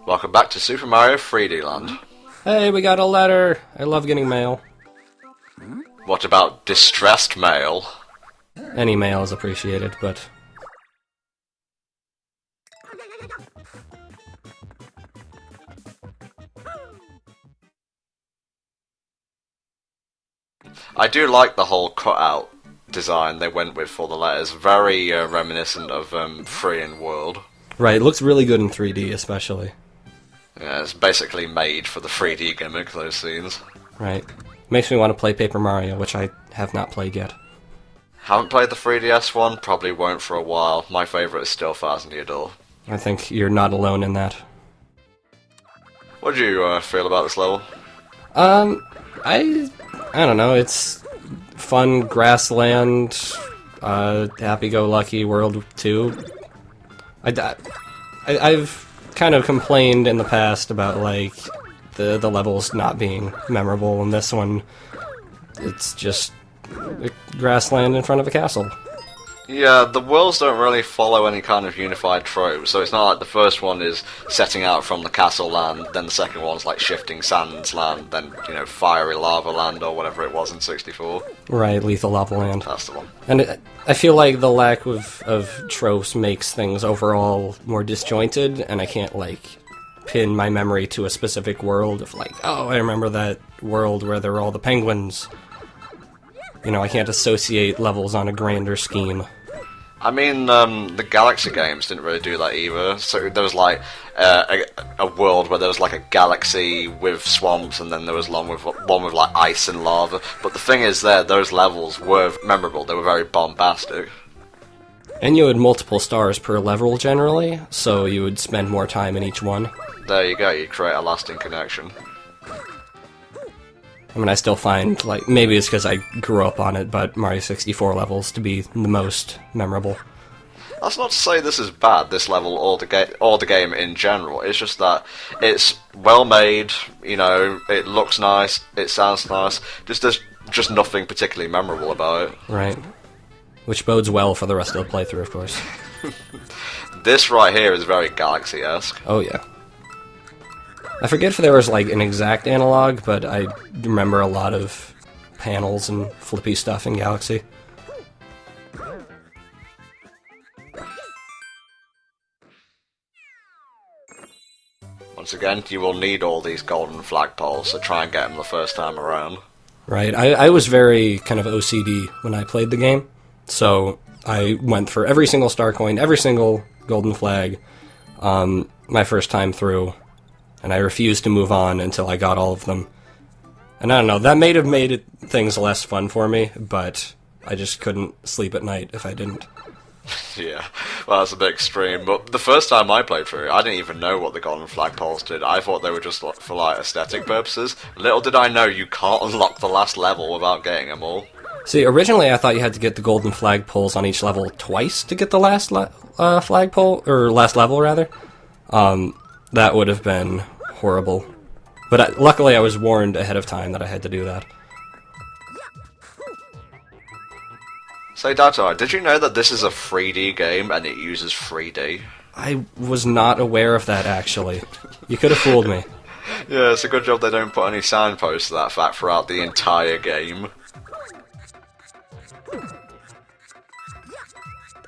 Welcome back to Super Mario 3D Land. Hey, we got a letter! I love getting mail. What about distressed mail? Any mail is appreciated, but... I do like the whole cutout design they went with for the letters. Very reminiscent of 3 in World. Right, it looks really good in 3D, especially. Yeah, it's basically made for the 3D gimmick, those scenes. Right. Makes me want to play Paper Mario, which I have not played yet. Haven't played the 3DS one, probably won't for a while. My favourite is still Thousand Year Door. I think you're not alone in that. What do you feel about this level? I don't know, it's fun grassland, happy-go-lucky World 2. I've kind of complained in the past about, like, the levels not being memorable, and this one, it's just grassland in front of a castle. Yeah, the worlds don't really follow any kind of unified trope, so it's not like the first one is setting out from the castle land, then the second one's like shifting sands land, then, you know, fiery lava land or whatever it was in 64. Right, Lethal Lava Land. That's the one. And I feel like the lack of tropes makes things overall more disjointed, and I can't, like, pin my memory to a specific world of, like, oh, I remember that world where there were all the penguins. You know, I can't associate levels on a grander scheme. I mean, the Galaxy games didn't really do that either. So there was like a world where there was like a galaxy with swamps, and then there was one with like ice and lava. But the thing is, those levels were memorable. They were very bombastic. And you had multiple stars per level generally, so you would spend more time in each one. There you go. You create a lasting connection. I mean, I still find, like, maybe it's because I grew up on it, but Mario 64 levels to be the most memorable. That's not to say this is bad, this level, or the game in general. It's just that it's well made, you know, it looks nice, it sounds nice, there's just nothing particularly memorable about it. Right. Which bodes well for the rest of the playthrough, of course. This right here is very Galaxy-esque. Oh, yeah. I forget if there was, like, an exact analog, but I remember a lot of panels and flippy stuff in Galaxy. Once again, you will need all these golden flagpoles, so try and get them the first time around. Right, I was very kind of OCD when I played the game, so I went for every single star coin, every single golden flag, my first time through. And I refused to move on until I got all of them. And I don't know, that may have made things less fun for me, but I just couldn't sleep at night if I didn't. Yeah, well, that's a bit extreme, but the first time I played through it, I didn't even know what the golden flagpoles did. I thought they were just for, like, aesthetic purposes. Little did I know you can't unlock the last level without getting them all. See, originally I thought you had to get the golden flagpoles on each level twice to get the last flagpole, or last level, rather. That would have been horrible. But luckily I was warned ahead of time that I had to do that. Say, Datai, did you know that this is a 3D game and it uses 3D? I was not aware of that, actually. You could have fooled me. Yeah, it's a good job they don't put any signposts to that fact throughout the entire game.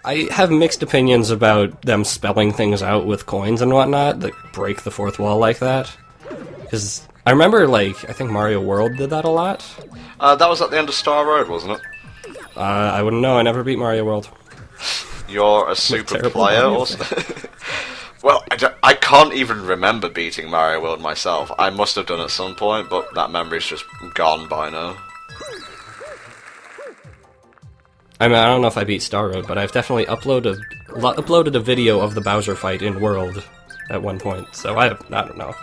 I have mixed opinions about them spelling things out with coins and whatnot that break the fourth wall like that. Because I remember, like, I think Mario World did that a lot. That was at the end of Star Road, wasn't it? I wouldn't know, I never beat Mario World. You're a super player, also. Well, I can't even remember beating Mario World myself. I must have done at some point, but that memory's just gone by now. I mean, I don't know if I beat Star Road, but I've definitely uploaded a video of the Bowser fight in World at one point, so I don't know.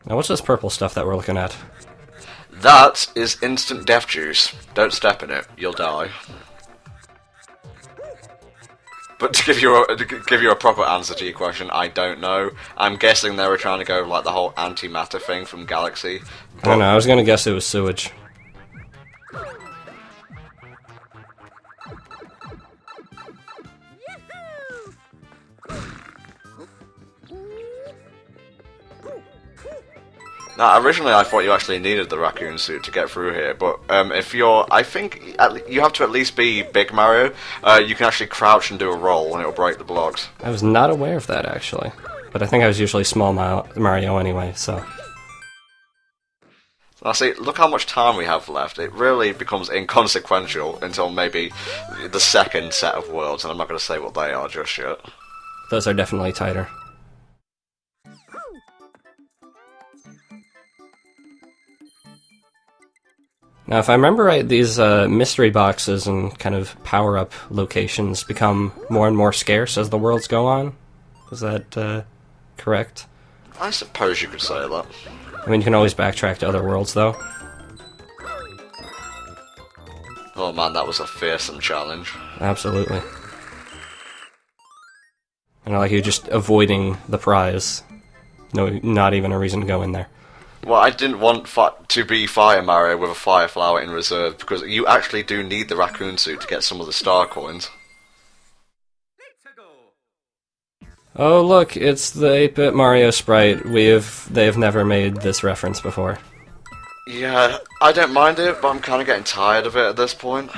Now, what's this purple stuff that we're looking at? That is instant death juice. Don't step in it, you'll die. But to give you a proper answer to your question, I don't know. I'm guessing they were trying to go like the whole antimatter thing from Galaxy. I don't know, I was gonna guess it was sewage. Now, originally I thought you actually needed the raccoon suit to get through here, but I think you have to at least be Big Mario. You can actually crouch and do a roll, and it'll break the blocks. I was not aware of that, actually. But I think I was usually Small Mario anyway, so... Now see, look how much time we have left. It really becomes inconsequential until maybe the second set of worlds, and I'm not going to say what they are just yet. Those are definitely tighter. Now, if I remember right, these mystery boxes and kind of power-up locations become more and more scarce as the worlds go on. Is that correct? I suppose you could say that. I mean, you can always backtrack to other worlds, though. Oh man, that was a fearsome challenge. Absolutely. And I like you just avoiding the prize. No, not even a reason to go in there. Well, I didn't want to be Fire Mario with a Fire Flower in reserve, because you actually do need the raccoon suit to get some of the star coins. Oh look, it's the 8-bit Mario sprite. They have never made this reference before. Yeah, I don't mind it, but I'm kind of getting tired of it at this point.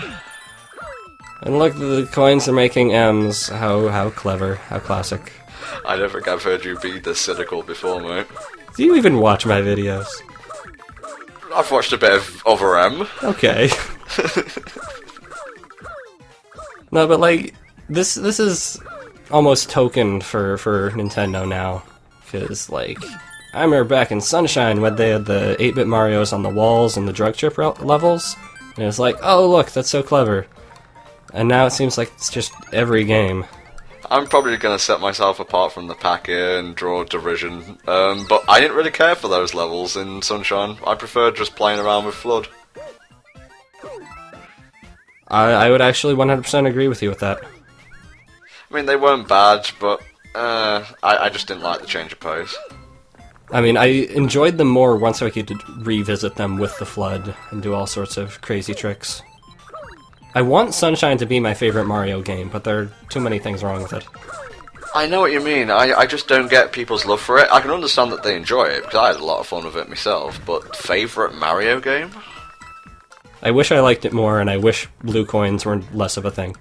And look, the coins are making M's. How clever, how classic. I don't think I've heard you be this cynical before, mate. Do you even watch my videos? I've watched a bit of Other M. Okay. No, but like, this is almost token for Nintendo now. Because, like, I remember back in Sunshine when they had the 8-bit Marios on the walls and the drug trip levels. And it was like, oh look, that's so clever. And now it seems like it's just every game. I'm probably going to set myself apart from the pack here and draw derision, but I didn't really care for those levels in Sunshine. I preferred just playing around with Flood. I would actually 100% agree with you with that. I mean, they weren't bad, but I just didn't like the change of pace. I mean, I enjoyed them more once I could revisit them with the Flood and do all sorts of crazy tricks. I want Sunshine to be my favorite Mario game, but there are too many things wrong with it. I know what you mean. I just don't get people's love for it. I can understand that they enjoy it, because I had a lot of fun with it myself, but favourite Mario game? I wish I liked it more, and I wish blue coins were less of a thing.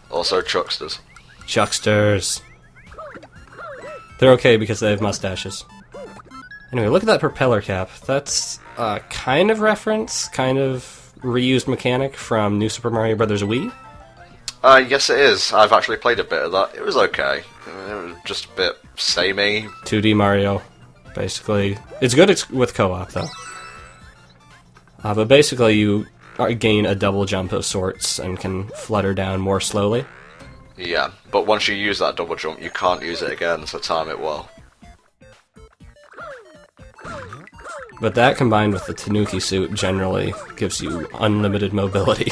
Also Chucksters. Chucksters. They're okay because they have mustaches. Anyway, look at that propeller cap. That's a kind of reference, kind of reused mechanic from New Super Mario Bros. Wii? Yes it is. I've actually played a bit of that. It was okay. It was just a bit samey. 2D Mario, basically. It's good with co-op, though. But basically you gain a double jump of sorts and can flutter down more slowly. Yeah, but once you use that double jump, you can't use it again, so time it well. But that combined with the Tanuki suit generally gives you unlimited mobility.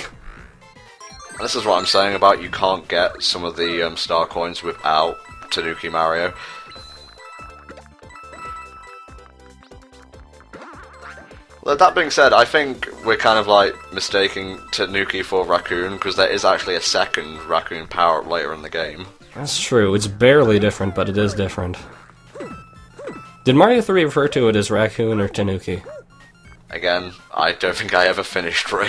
And this is what I'm saying about you can't get some of the star coins without Tanuki Mario. Well, that being said, I think we're kind of like mistaking Tanuki for Raccoon, because there is actually a second Raccoon power-up later in the game. That's true. It's barely different, but it is different. Did Mario 3 refer to it as Raccoon or Tanuki? Again, I don't think I ever finished 3.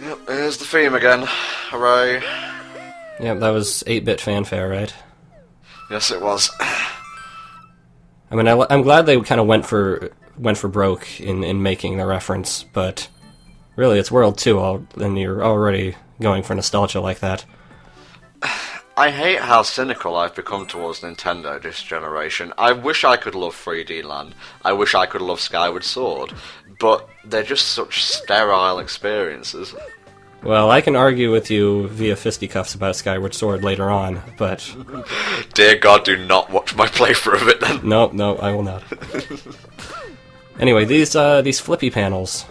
Yep, here's the theme again. Hooray. Yep, that was 8-bit fanfare, right? Yes, it was. I mean, I'm glad they kind of went for broke in making the reference, but really it's World 2, and you're already going for nostalgia like that. I hate how cynical I've become towards Nintendo this generation. I wish I could love 3D Land. I wish I could love Skyward Sword. But they're just such sterile experiences. Well, I can argue with you via fisticuffs about Skyward Sword later on, but... Dear God, do not watch my playthrough of it then. No, I will not. Anyway, these flippy panels,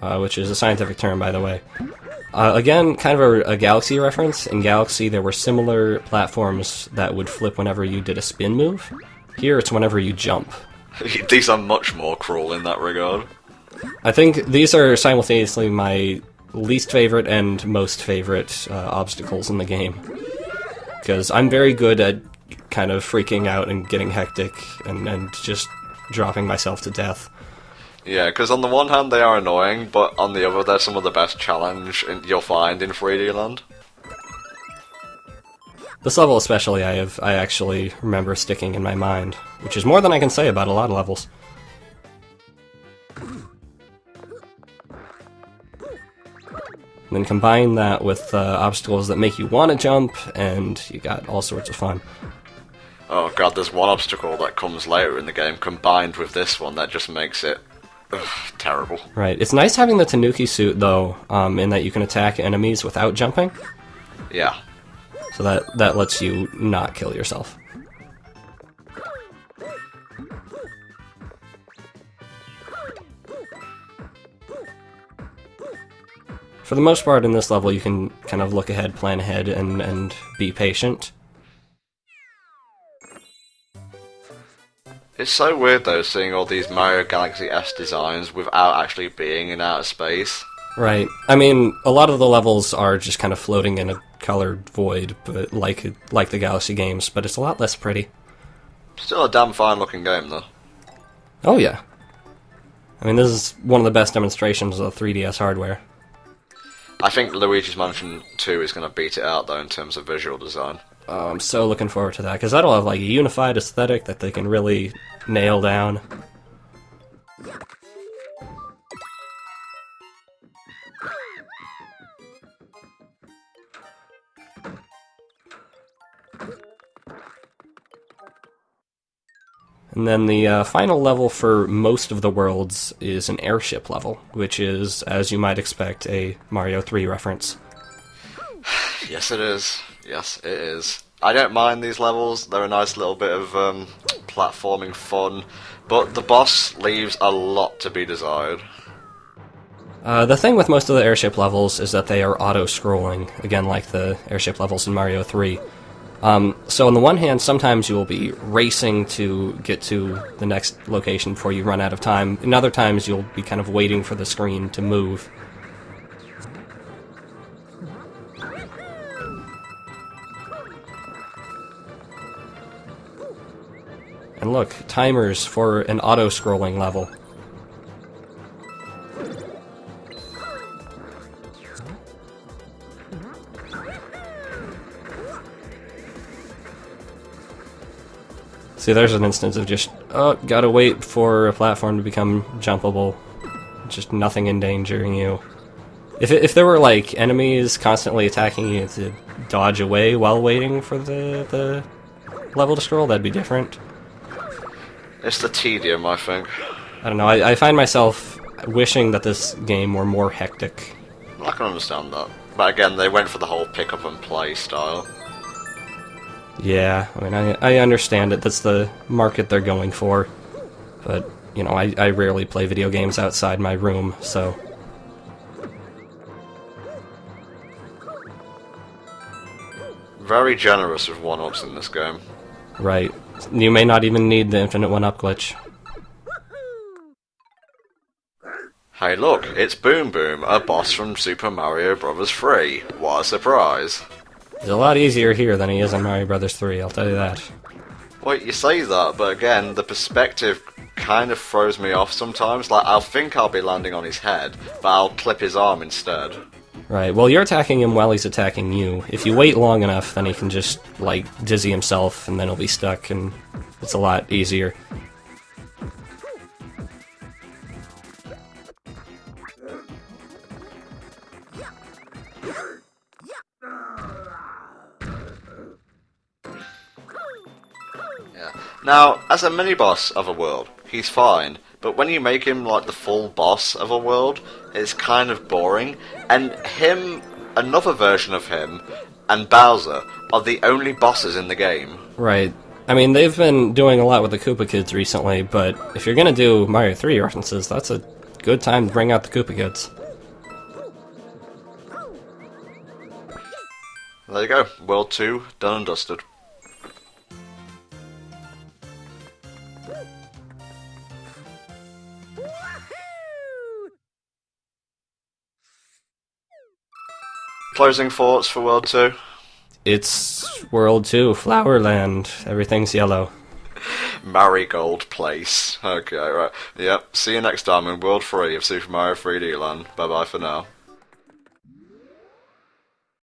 which is a scientific term, by the way. Again, kind of a Galaxy reference. In Galaxy, there were similar platforms that would flip whenever you did a spin move. Here, it's whenever you jump. These are much more cruel in that regard. I think these are simultaneously my least favorite and most favorite obstacles in the game. Because I'm very good at kind of freaking out and getting hectic and just dropping myself to death. Yeah, because on the one hand they are annoying, but on the other they're some of the best challenge you'll find in 3D Land. This level especially, I actually remember sticking in my mind, which is more than I can say about a lot of levels. And then combine that with obstacles that make you want to jump, and you got all sorts of fun. Oh god, there's one obstacle that comes later in the game combined with this one that just makes it terrible. Right. It's nice having the Tanuki suit, though, in that you can attack enemies without jumping. Yeah. So that lets you not kill yourself. For the most part in this level, you can kind of look ahead, plan ahead, and be patient. It's so weird though, seeing all these Mario Galaxy S designs without actually being in outer space. Right. I mean, a lot of the levels are just kind of floating in a colored void, but like the Galaxy games, but it's a lot less pretty. Still a damn fine looking game though. Oh yeah. I mean, this is one of the best demonstrations of 3DS hardware. I think Luigi's Mansion 2 is going to beat it out though in terms of visual design. Oh, I'm so looking forward to that, because that'll have like a unified aesthetic that they can really nail down. And then the final level for most of the worlds is an airship level, which is, as you might expect, a Mario 3 reference. Yes, it is. Yes, it is. I don't mind these levels. They're a nice little bit of platforming fun, but the boss leaves a lot to be desired. The thing with most of the airship levels is that they are auto-scrolling, again like the airship levels in Mario 3. So on the one hand, sometimes you will be racing to get to the next location before you run out of time, and other times you'll be kind of waiting for the screen to move. And look, timers for an auto-scrolling level. See, there's an instance of just, oh, gotta wait for a platform to become jumpable. Just nothing endangering you. If there were, like, enemies constantly attacking you to dodge away while waiting for the level to scroll, that'd be different. It's the tedium, I think. I don't know, I find myself wishing that this game were more hectic. I can understand that. But again, they went for the whole pick up and play style. Yeah, I mean, I understand it. That's the market they're going for. But, you know, I rarely play video games outside my room, so... Very generous with one-ups in this game. Right. You may not even need the infinite one-up glitch. Hey look, it's Boom Boom, a boss from Super Mario Bros. 3. What a surprise. He's a lot easier here than he is in Mario Bros. 3, I'll tell you that. Well, you say that, but again, the perspective kind of throws me off sometimes. Like, I'll think I'll be landing on his head, but I'll clip his arm instead. Right, well, you're attacking him while he's attacking you. If you wait long enough, then he can just, like, dizzy himself, and then he'll be stuck, and it's a lot easier. Now, as a mini-boss of a world, he's fine, but when you make him like the full boss of a world, it's kind of boring, and him, another version of him, and Bowser are the only bosses in the game. Right. I mean, they've been doing a lot with the Koopa Kids recently, but if you're gonna do Mario 3 references, that's a good time to bring out the Koopa Kids. There you go, World 2, done and dusted. Closing thoughts for World 2? It's World 2, Flowerland. Everything's yellow. Marigold Place. Okay, right. Yep. See you next time in World 3 of Super Mario 3D Land. Bye bye for now.